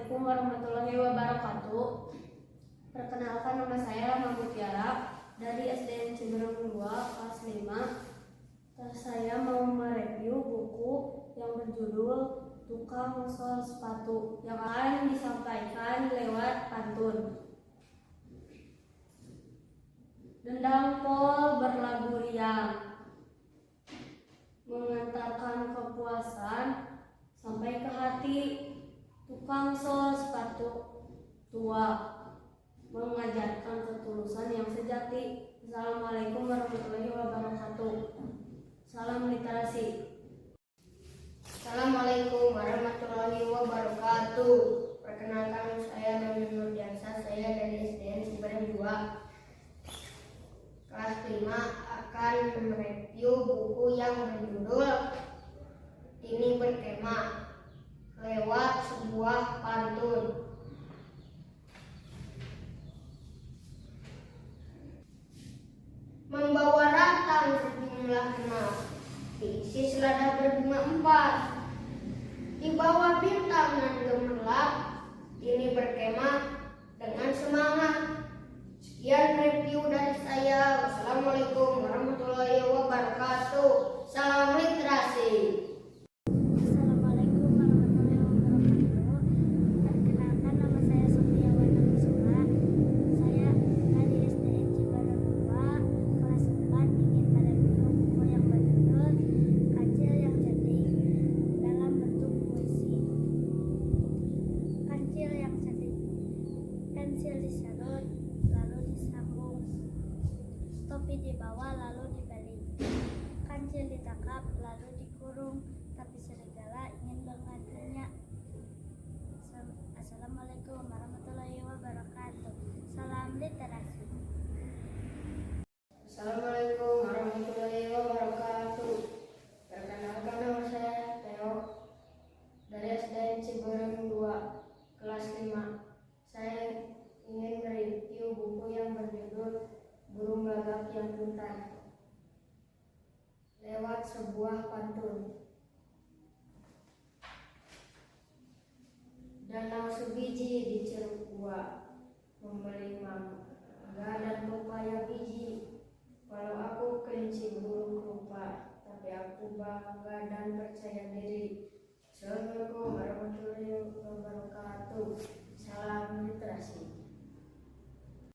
Assalamualaikum warahmatullahi wabarakatuh. Perkenalkan, nama saya Rama Mutiara dari SDN Ciberem 2 kelas 5. Saya mau mereview buku yang berjudul Tukang Sol Sepatu yang akan disampaikan lewat pantun. Dendang pol berlagu riang, mengantarkan kepuasan sampai ke hati. Tukang sol sepatu tua, mengajarkan ketulusan yang sejati. Assalamualaikum warahmatullahi wabarakatuh. Salam literasi. Assalamualaikum warahmatullahi wabarakatuh. Perkenalkan, saya Doni Nurdiansa, saya dari SDN Ciberem 2 kelas 5 akan mereview buku yang berjudul Ini Berkemah lewat sebuah pantun. Membawa ratang sejumlah kenal, diisi selada berbunga 4, di bawah bintang nan gemerlap, ini berkemah dengan semangat. Sekian review dari saya. Wassalamualaikum warahmatullahi wabarakatuh. Salam literasi. Assalamualaikum warahmatullahi wabarakatuh. Perkenalkan, nama saya Supriyawana Kusuma. Saya dari SDN Ciberem 2 kelas 4 ingin mereview buku yang berjudul Kancil yang Cantik dalam bentuk puisi. Kancil yang cantik, pensil diserut lalu disambung, topi dibawa lalu dibalik, kancil ditangkap lalu dikurung, tapi serigala ingin mengambilnya. Assalamualaikum warahmatullahi wabarakatuh. Salam literasi. Assalamualaikum warahmatullahi wabarakatuh. Perkenalkan, nama saya Theo dari SDN Ciberem 2 kelas 5. Saya ingin mereview buku yang berjudul Burung Gagak yang Pintar lewat sebuah pantun. Danau sebiji di Ceruk Gua, membeli mangga dan pepaya biji. Kalau aku kelinci burung rupa, tapi aku bangga dan percaya diri. Assalamualaikum warahmatullahi wabarakatuh. Salam literasi.